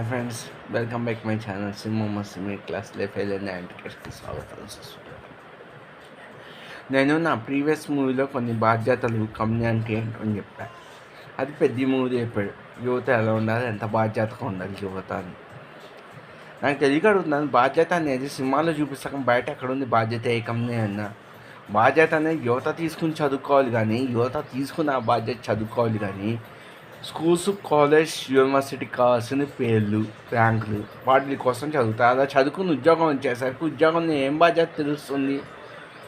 Hi friends, welcome back my channel cinema cine class life ఏదైనా యాంటికేట్కి స్వాగతం చేస్తున్నాను. నేను నా ప్రీవియస్ మూవీలో కొన్ని బాధ్యతలు కమ్యూనిటీ ఏంటని చెప్పాను. అది పెద్ద మూవీ చెప్పాడు, యువత ఎలా ఉండాలి, ఎంత బాధ్యతగా ఉండాలి యువత అని. నాకు తెలియక అడుగుతున్నాను, బాధ్యత అనేది సినిమాలో చూపిస్తాక బయట ఎక్కడ ఉంది బాధ్యత? ఏ కంపెనీ అన్నా బాధ్యత అనేది యువత తీసుకుని చదువుకోవాలి, కానీ యువత తీసుకుని ఆ బాధ్యత చదువుకోవాలి. కానీ స్కూల్స్, కాలేజ్, యూనివర్సిటీకి కావాల్సిన పేర్లు, ర్యాంకులు వాటి కోసం చదువుతారు. అలా చదువుకుని ఉద్యోగం వచ్చేసరికి ఉద్యోగంలో ఏం బాధ్యత తెలుస్తుంది?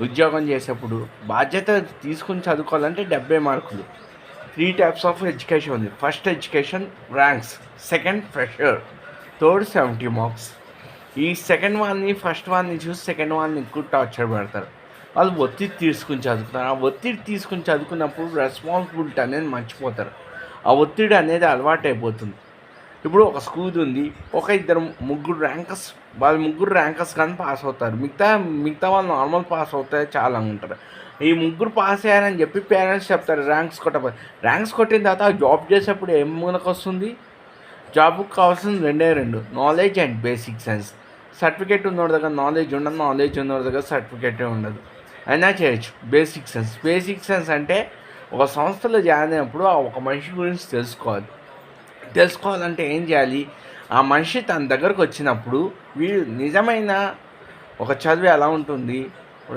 ఉద్యోగం చేసేప్పుడు బాధ్యత తీసుకుని చదువుకోవాలంటే 70 మార్కులు. 3 టైప్స్ ఆఫ్ ఎడ్యుకేషన్ ఉంది. First education ranks, second fresher, third 70 marks. ఈ సెకండ్ వాళ్ళని ఫస్ట్ వాళ్ళని చూసి సెకండ్ వాళ్ళని ఎక్కువ టార్చర్ పెడతారు. వాళ్ళు ఒత్తిడి తీసుకుని చదువుతారు. ఆ ఒత్తిడి తీసుకుని చదువుకున్నప్పుడు రెస్పాన్సిబిలిటీ అనేది మర్చిపోతారు. ఆ ఒత్తిడి అనేది అలవాటు అయిపోతుంది. ఇప్పుడు ఒక స్కూల్ ఉంది, ముగ్గురు ర్యాంకర్స్, వాళ్ళు ముగ్గురు ర్యాంకర్స్ కానీ పాస్ అవుతారు. మిగతా వాళ్ళు నార్మల్ పాస్ అవుతారు, చాలా ఉంటారు. ఈ ముగ్గురు పాస్ అయ్యారని చెప్పి పేరెంట్స్ చెప్తారు ర్యాంక్స్ కొట్టబోయి. ర్యాంక్స్ కొట్టిన తర్వాత జాబ్ చేసేప్పుడు ఏం మనకు వస్తుంది? జాబ్కి కావాల్సింది రెండు, knowledge and basic science. Certificate ఉన్నోడి దగ్గర నాలెడ్జ్ ఉండదు, నాలెడ్జ్ ఉన్నోడి దగ్గర సర్టిఫికేటే ఉండదు. అయినా చేయొచ్చు. బేసిక్ సెన్స్ అంటే ఒక సంస్థలో జాయిన్ అయినప్పుడు ఒక మనిషి గురించి తెలుసుకోవాలంటే ఏం చేయాలి? ఆ మనిషి తన దగ్గరకు వచ్చినప్పుడు వీడు నిజమైన ఒక చదువు ఎలా ఉంటుంది,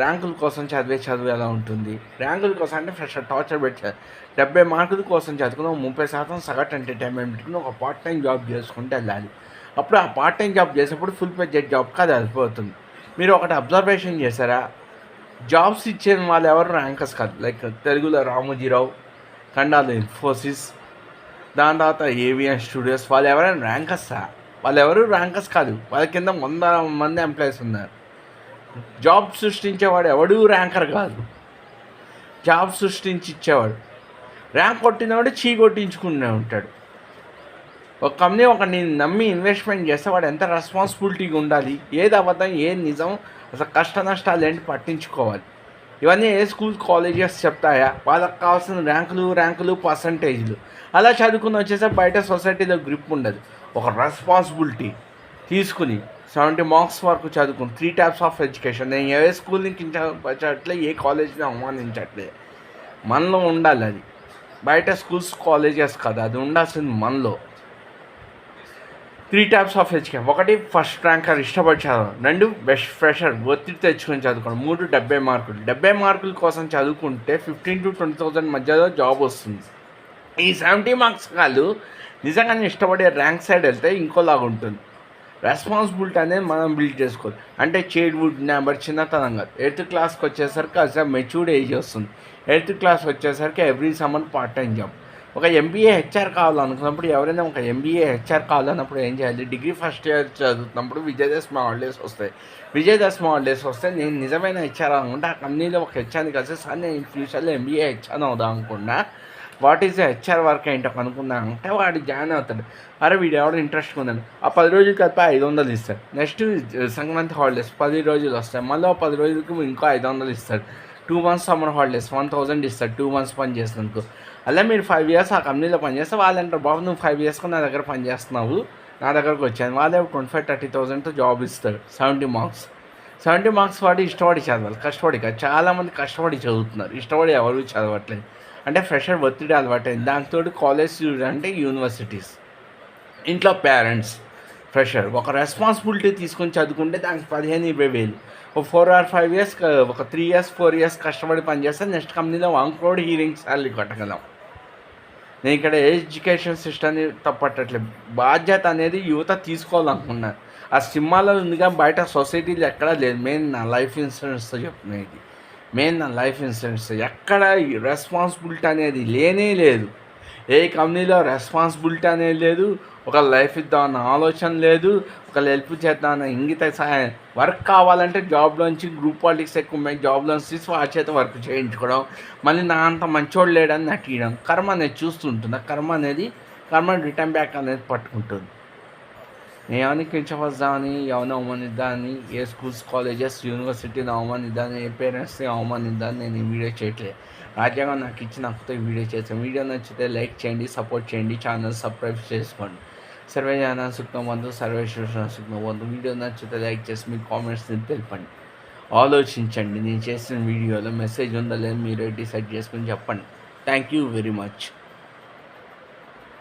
ర్యాంకుల కోసం చదివే చదువు ఎలా ఉంటుంది. ర్యాంకుల కోసం అంటే ఫస్ట్ టార్చర్ పెట్టారు. 70 మార్కుల కోసం చదువుకుని 30% సగటు ఎంటర్టైన్మెంట్ పెట్టుకుని ఒక పార్ట్ టైం జాబ్ చేసుకుంటే వెళ్ళాలి. అప్పుడు ఆ పార్ట్ టైం జాబ్ చేసేప్పుడు ఫుల్ పేజెడ్ జాబ్కి అది వెళ్ళిపోతుంది. మీరు ఒకటి అబ్జర్వేషన్ చేశారా? జాబ్స్ ఇచ్చే వాళ్ళు ఎవరు ర్యాంకర్స్ కాదు. లైక్ తెలుగులో రామోజీరావు, కన్నడలో ఇన్ఫోసిస్, దాని తర్వాత ఏవిఎన్ స్టూడియోస్, వాళ్ళు ఎవరైనా ర్యాంకర్సా? వాళ్ళు ఎవరు ర్యాంకర్స్ కాదు. వాళ్ళ కింద 100 మంది ఎంప్లాయీస్ ఉన్నారు. జాబ్ సృష్టించేవాడు ఎవడు ర్యాంకర్ కాదు. జాబ్ సృష్టించి ఇచ్చేవాడు. ర్యాంక్ కొట్టినవాడు కొట్టించుకునే ఉంటాడు. ఒక కంపెనీ ఒకరిని నమ్మి ఇన్వెస్ట్మెంట్ చేస్తే వాడు ఎంత రెస్పాన్సిబిలిటీగా ఉండాలి, ఏది అబద్ధం ఏది నిజం, అసలు కష్ట నష్టాలు ఏంటి పట్టించుకోవాలి. ఇవన్నీ ఏ స్కూల్, కాలేజెస్ చెప్తాయా? వాళ్ళకి కావాల్సిన ర్యాంకులు పర్సంటేజ్లు. అలా చదువుకుని వచ్చేసే బయట సొసైటీలో గ్రిప్ ఉండదు. ఒక రెస్పాన్సిబిలిటీ తీసుకుని 70 మార్క్స్ వరకు చదువుకుని 3 టైప్స్ ఆఫ్ ఎడ్యుకేషన్. నేను ఏ స్కూల్ని కించట్లే, ఏ కాలేజ్ని అవమానించట్లే. మనలో ఉండాలి అది. బయట స్కూల్స్, కాలేజెస్ కదా, అది ఉండాల్సింది మనలో. 3 types of education. 1 first ranker, ఇష్టపడి చదవడం. 2 బెస్ట్ ఫ్రెషర్, ఒత్తిడి తెచ్చుకొని చదువుకోవడం. 3 70 మార్కులు. 70 మార్కుల కోసం చదువుకుంటే 15,000 to 20,000 మధ్యలో జాబ్ వస్తుంది. ఈ 70 మార్క్స్ కాదు, నిజంగానే ఇష్టపడే ర్యాంక్ సైడ్ వెళ్తే ఇంకోలాగా ఉంటుంది. రెస్పాన్సిబిలిటీ అనేది మనం బిల్డ్ చేసుకోవాలి. అంటే చైల్డ్హుడ్ నెంబర్, చిన్నతనం కాదు. 8th క్లాస్కి వచ్చేసరికి అసలు మెచ్యూర్డ్ ఏజ్ వస్తుంది. 8th క్లాస్ వచ్చేసరికి every summer part time job. ఒక ఎంబీఏ హెచ్ఆర్ కావాలనుకున్నప్పుడు, ఎవరైనా ఒక ఎంబీఏ హెచ్ఆర్ కావాలన్నప్పుడు ఏం చేయాలి? డిగ్రీ ఫస్ట్ ఇయర్ చదువుతున్నప్పుడు విజయదశమి హాలిడేస్ వస్తాయి. విజయదశమి హాలిడేస్ వస్తే నేను నిజమైన హెచ్ఆర్ అనుకుంటే ఆ కంపెనీలో ఒక హెచ్ఆర్ని కలిసి, సార్ నేను ఫ్యూచర్లో ఎంబీఏ హెచ్ఆర్ అవుదాం అనుకున్నా, వాట్ ఈజ్ హెచ్ఆర్ వర్క్ ఏంటో కనుక్కున్నా అంటే వాడు జాయిన్ అవుతాడు. అరే వీడు ఎవరు ఇంట్రెస్ట్ ఉందని ఆ 10 రోజులు కలిపి 500 ఇస్తాడు. నెక్స్ట్ సంక్రాంతి హాలిడేస్ 10 రోజులు వస్తాయి, మళ్ళీ 10 రోజులకి ఇంకో 500 ఇస్తాడు. 2 months సమ్మర్ హాలిడేస్ 1000 ఇస్తాడు 2 months పని చేసినందుకు. అలా మీరు 5 years ఆ కంపెనీలో పనిచేస్తే వాళ్ళంటారు, బాబు నువ్వు 5 years నా దగ్గర పనిచేస్తున్నావు, నా దగ్గరకు వచ్చాను. వాళ్ళే 25,000-30,000తో జాబ్ ఇస్తారు. 70 మార్క్స్ వాడు ఇష్టపడి చదవాలి, కష్టపడి కాదు. చాలామంది కష్టపడి చదువుతున్నారు, ఇష్టపడి ఎవరు చదవట్లేదు. అంటే ఫ్రెషర్ ఒత్తిడి అలవాటైంది. దాంతో కాలేజ్ అంటే యూనివర్సిటీస్, ఇంట్లో పేరెంట్స్. ఫ్రెషర్ ఒక రెస్పాన్సిబిలిటీ తీసుకొని చదువుకుంటే దానికి 15,000-20,000. ఒక 4 or 5 years, ఒక 3 years 4 years కష్టపడి పనిచేస్తే నెక్స్ట్ కంపెనీలో 1 crore హీరింగ్ శాలరీ కట్టగలం. నేను ఇక్కడ ఎడ్యుకేషన్ సిస్టమ్ని తప్పట్టట్లేదు. బాధ్యత అనేది యువత తీసుకోవాలనుకున్నాను. ఆ సినిమాలో ఉందిగా, బయట సొసైటీలో ఎక్కడా లేదు. మెయిన్ నా లైఫ్ ఇన్సూరెన్స్తో చెప్తున్నాను ఇది. ఎక్కడ రెస్పాన్సిబిలిటీ అనేది లేనే లేదు. ఏ కంపెనీలో రెస్పాన్సిబిలిటీ అనేది లేదు. ఒక లైఫ్ ఇద్దామన్న ఆలోచన లేదు. ఒకళ్ళు హెల్ప్ చేద్దామన్న ఇంగిత సహాయం. వర్క్ కావాలంటే జాబ్లోంచి గ్రూప్ పాలిటిక్స్ ఎక్కువ ఉన్నాయి, జాబ్లోంచి తీసి వారి చేత వర్క్ చేయించుకోవడం, మళ్ళీ నా అంత మంచోడు లేడని నటియడం. కర్మ అనేది చూస్తుంటుంది. కర్మ రిటర్న్ బ్యాక్ అనేది పట్టుకుంటుంది. ఏమని కించవద్దామని, ఎవరిని అవమానిద్దామని, ఏ స్కూల్స్, కాలేజెస్, యూనివర్సిటీని అవమానిద్దామని, ఏ పేరెంట్స్ని అవమానిద్దామని నేను ఈ వీడియో చేయట్లేదు. రాజ్యాంగం నాకు ఇచ్చి నాకు ఈ వీడియో చేస్తాను. వీడియో నచ్చితే లైక్ చేయండి, సపోర్ట్ చేయండి, ఛానల్ సబ్స్క్రైబ్ చేసుకోండి. సర్వే జన సుఖవంతు సర్వేశ్వర సుఖవంతు. వీడియో నచ్చితే లైక్ చేసి మీ కామెంట్స్ని తెలపండి. ఆలోచించండి, నేను చేసిన వీడియోలో మెసేజ్ ఉందా లేదా మీరే డిసైడ్ చేసుకుని చెప్పండి. Thank you very much.